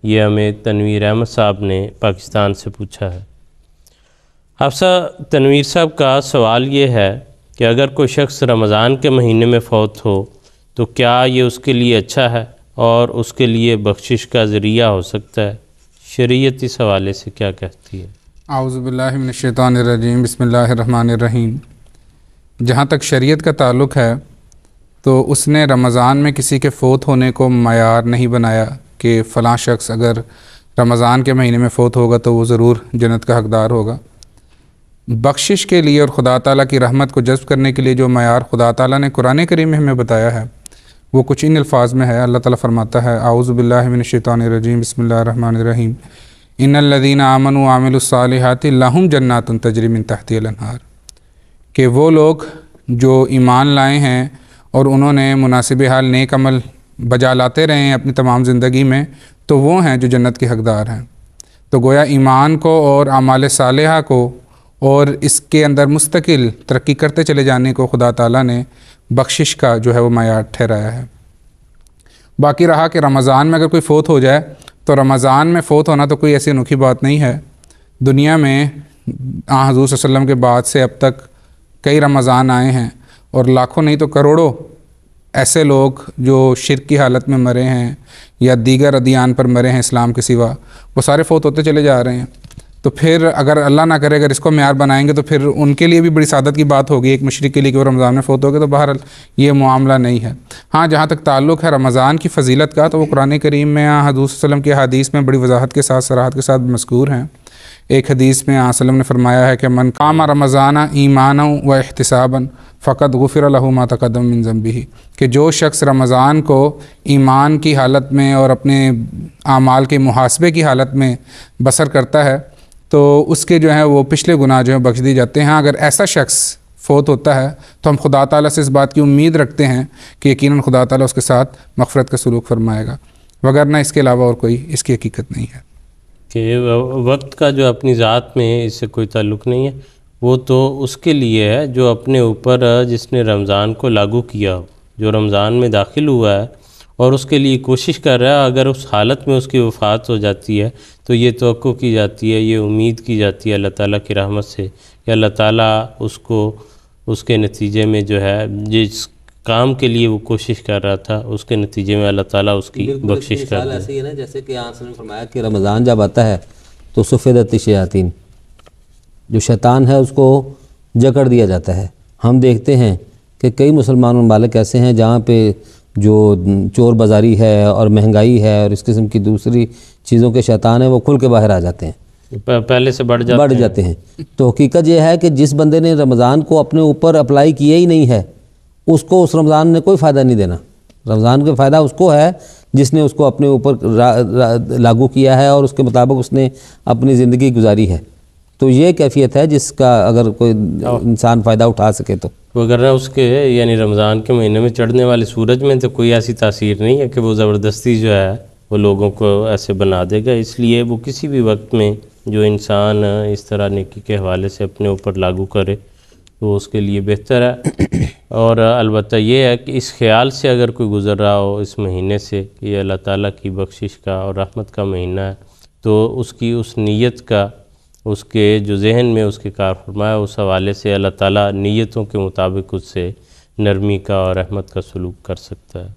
یہ ہمیں تنویر احمد صاحب نے پاکستان سے پوچھا ہے۔ حفصہ تنویر صاحب کا سوال یہ ہے کہ اگر کوئی شخص رمضان کے مہینے میں فوت ہو تو کیا یہ اس کے لیے اچھا ہے اور اس کے لیے بخشش کا ذریعہ ہو سکتا ہے؟ شریعت اس حوالے سے کیا کہتی ہے؟ اعوذ باللہ من الشیطان الرجیم، بسم اللہ الرحمن الرحیم۔ جہاں تک شریعت کا تعلق ہے تو اس نے رمضان میں کسی کے فوت ہونے کو معیار نہیں بنایا کہ فلاں شخص اگر رمضان کے مہینے میں فوت ہوگا تو وہ ضرور جنت کا حقدار ہوگا۔ بخشش کے لیے اور خدا تعالیٰ کی رحمت کو جذب کرنے کے لیے جو معیار خدا تعالیٰ نے قرآن کریم میں ہمیں بتایا ہے وہ کچھ ان الفاظ میں ہے۔ اللہ تعالیٰ فرماتا ہے اعوذ باللہ من الشیطان الرجیم، بسم اللہ الرحمن الرحیم، ان الذین آمنوا وعملوا الصالحات لہم جنات تجری من تحتها الانہار، کہ وہ لوگ جو ایمان لائے ہیں اور انہوں نے مناسب حال نیک عمل بجا لاتے رہے ہیں اپنی تمام زندگی میں تو وہ ہیں جو جنت کے حقدار ہیں۔ تو گویا ایمان کو اور اعمال صالحہ کو اور اس کے اندر مستقل ترقی کرتے چلے جانے کو خدا تعالیٰ نے بخشش کا جو ہے وہ معیار ٹھہرایا ہے۔ باقی رہا کہ رمضان میں اگر کوئی فوت ہو جائے تو رمضان میں فوت ہونا تو کوئی ایسی انوکھی بات نہیں ہے۔ دنیا میں حضور صلی اللہ علیہ وسلم کے بعد سے اب تک کئی رمضان آئے ہیں اور لاکھوں نہیں تو کروڑوں ایسے لوگ جو شرک کی حالت میں مرے ہیں یا دیگر ادیان پر مرے ہیں اسلام کے سوا، وہ سارے فوت ہوتے چلے جا رہے ہیں۔ تو پھر اگر اللہ نہ کرے اگر اس کو معیار بنائیں گے تو پھر ان کے لیے بھی بڑی سعادت کی بات ہوگی ایک مشرک کے لیے کہ وہ رمضان میں فوت ہو گئے، تو بہرحال یہ معاملہ نہیں ہے۔ ہاں جہاں تک تعلق ہے رمضان کی فضیلت کا تو وہ قرآن کریم میں حضور صلی اللہ علیہ وسلم کی حدیث میں بڑی وضاحت کے ساتھ صراحت کے ساتھ مذکور ہیں۔ ایک حدیث میں آپ وسلم نے فرمایا ہے کہ من قام رمضان ایمانا و احتسابا فقد غفر له ما تقدم من ذنبه، کہ جو شخص رمضان کو ایمان کی حالت میں اور اپنے اعمال کے محاسبے کی حالت میں بسر کرتا ہے تو اس کے جو ہیں وہ پچھلے گناہ جو ہیں بخش دی جاتے ہیں۔ اگر ایسا شخص فوت ہوتا ہے تو ہم خدا تعالیٰ سے اس بات کی امید رکھتے ہیں کہ یقیناً خدا تعالیٰ اس کے ساتھ مغفرت کا سلوک فرمائے گا، وگرنہ اس کے علاوہ اور کوئی اس کی حقیقت نہیں ہے۔ کہ وقت کا جو اپنی ذات میں اس سے کوئی تعلق نہیں ہے، وہ تو اس کے لیے ہے جو اپنے اوپر جس نے رمضان کو لاگو کیا ہو، جو رمضان میں داخل ہوا ہے اور اس کے لیے کوشش کر رہا ہے، اگر اس حالت میں اس کی وفات ہو جاتی ہے تو یہ توقع کی جاتی ہے، یہ امید کی جاتی ہے اللہ تعالیٰ کی رحمت سے کہ اللہ تعالیٰ اس کو اس کے نتیجے میں جو ہے جس کام کے لیے وہ کوشش کر رہا تھا اس کے نتیجے میں اللہ تعالیٰ اس کی بخشش کر دے۔ ایسے ہی ہے نا جیسے کہ آپ نے فرمایا کہ رمضان جب آتا ہے تو سفیدت الشیاطین، جو شیطان ہے اس کو جکڑ دیا جاتا ہے۔ ہم دیکھتے ہیں کہ کئی مسلمان ممالک ایسے ہیں جہاں پہ جو چور بازاری ہے اور مہنگائی ہے اور اس قسم کی دوسری چیزوں کے شیطان ہیں وہ کھل کے باہر آ جاتے ہیں، پہلے سے بڑھ جاتے ہیں۔ تو حقیقت یہ ہے کہ جس بندے نے رمضان کو اپنے اوپر اپلائی کیا ہی نہیں ہے اس کو اس رمضان نے کوئی فائدہ نہیں دینا۔ رمضان کا فائدہ اس کو ہے جس نے اس کو اپنے اوپر لاگو کیا ہے اور اس کے مطابق اس نے اپنی زندگی گزاری ہے۔ تو یہ کیفیت ہے جس کا اگر کوئی انسان فائدہ اٹھا سکے تو، وگرنہ اس کے یعنی رمضان کے مہینے میں چڑھنے والے سورج میں تو کوئی ایسی تاثیر نہیں ہے کہ وہ زبردستی جو ہے وہ لوگوں کو ایسے بنا دے گا۔ اس لیے وہ کسی بھی وقت میں جو انسان اس طرح نیکی کے حوالے سے اپنے اوپر لاگو کرے تو اس کے لیے بہتر ہے۔ اور البتہ یہ ہے کہ اس خیال سے اگر کوئی گزر رہا ہو اس مہینے سے کہ یہ اللہ تعالیٰ کی بخشش کا اور رحمت کا مہینہ ہے تو اس کی اس نیت کا، اس کے جو ذہن میں اس کے کار فرمایا اس حوالے سے اللہ تعالیٰ نیتوں کے مطابق اس سے نرمی کا اور رحمت کا سلوک کر سکتا ہے۔